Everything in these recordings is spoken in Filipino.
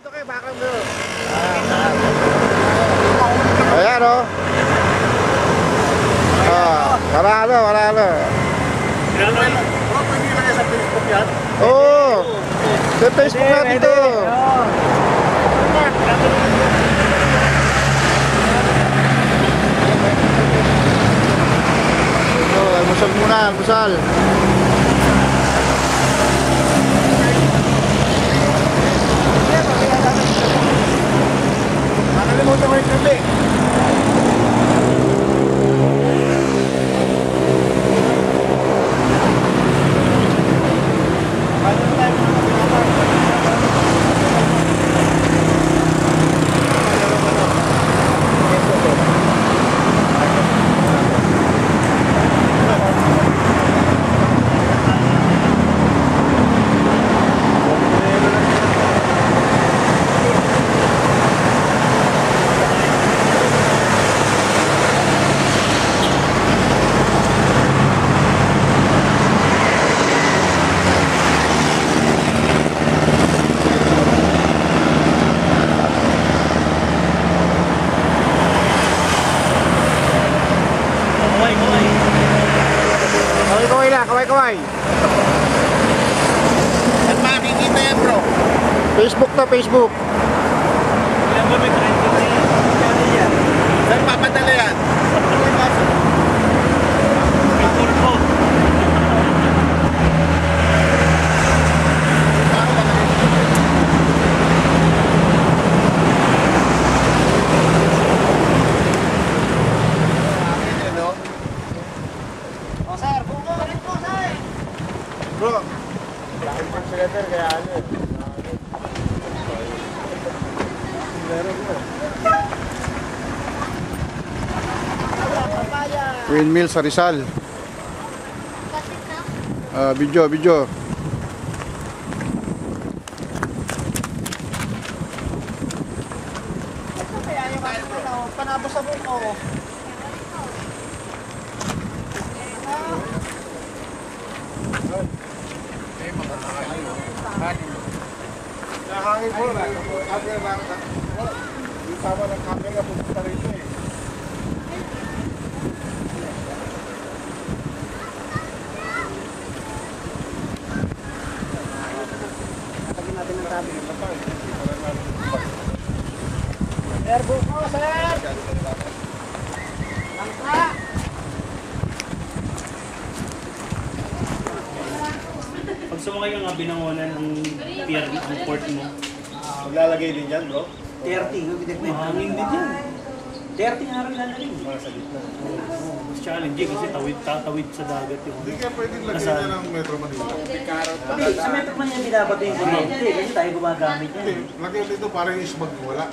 Dito kayo, bakang mo. Ayan o. Maralo, maralo. Bro, pwede lang yan sa Facebook yan? Oo. Sa Facebook natin to. Almusal muna, almusal. Nakalimutan ko yung kape. Kaway. Saan makikita yan, bro? Facebook to, Facebook. Ilan ba may trending na yan? Saan papadala yan? May turbo. Bro, dahil pang sweater kaya ano eh. Windmill sa Rizal. Video. Panabos sa buko. Nakahangin mo na. Yung tama ng camera pupunta rito eh. Tagin natin ng tabi. Sir, buko, sir! Langka! Pag sumakay ka nga binangonan ng pier ng port mo. Maglalagay din yan, bro? 30, mahangin din yan. 30 nga rin lalagay. Sa gitna. Mas challenging kasi tatawid sa dagat yung. Hindi kaya pwedeng lagyan niya ng Metro Manila. Hindi, sa Metro Manila binabato yung kuryente kasi tayo gumagamit yan. Hindi, lagyan dito parang yung smog wala.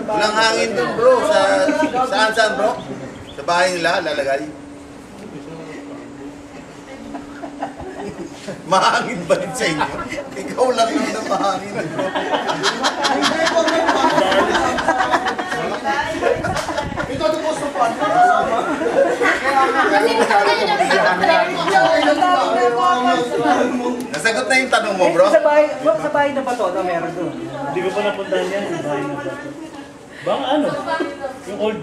Walang hangin dun, bro. Saan, bro? Sa bahay nila, lalagay. Mahangin ba rin sa inyo? Ikaw lang yung na mahangin, bro. Ito ito po sa pan. Nasagot na yung tanong mo, bro. Sa bahay na ba to? Ano meron doon? Hindi ko pa napuntahan yan. Yung bahay na bato. Baka ano? Yung old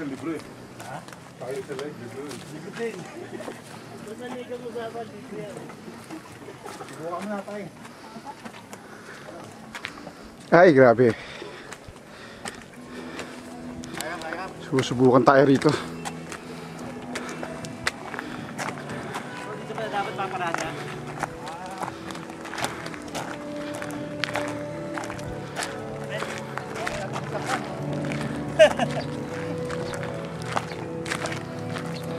Libre. Ay, grabe. Susubukan tayo rito. Dito ba dapat paparada?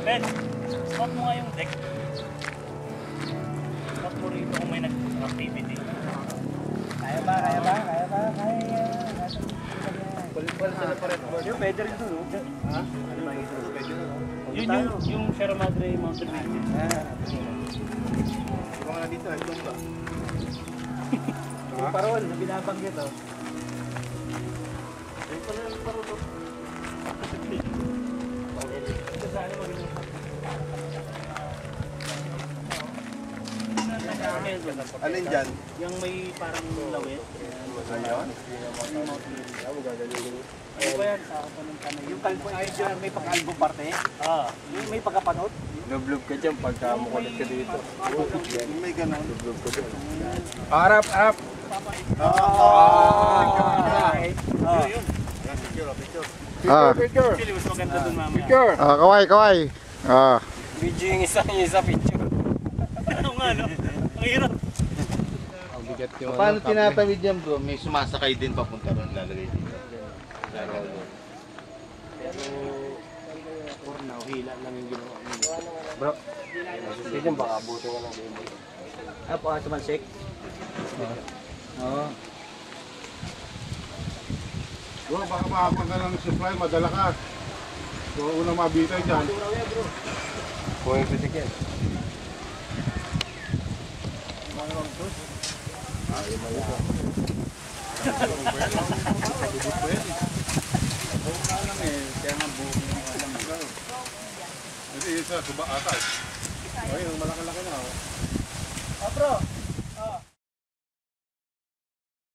Ben, stop mo nga yung deck. Stop mo rito kung may nag-activity. Kaya ba? Yung pwede rin doon, no? Ha? Ano ba ito? Pwede rin, no? Yun yung Sierra Madre Mountain Ranges. Yung mga nandito, ito ba? Yung parol, na binabanggit, oh. Alin dyan? Yung may parang lawit. Ano ba yan? Sa ako pa ng tanay. Yung kalbo, ay dyan, may pagkalbo parte. Yung may pagkapanot. Nublob ka dyan pagka mukulit ka dito. Yung may ganon. Harap, harap. Yun. Ah, Picture. Actually, mas maganda dun mamaya. Picture. kaway. Ah, Video yung isa picture. Ano nga, no? Ang hirap. Paano tinatawid yan bro? May sumasakay din papunta ron, lalagay dito. Hindi baka abutin ka lang din. Ah, po, tumansik. Oo. bro, baka mahapon ka ng supply, madala ka. So, unang mabitay dyan. Kung yung pitik yan. Hindi, isa, suba atay. Ayun, malaki-laki na. Ah, bro.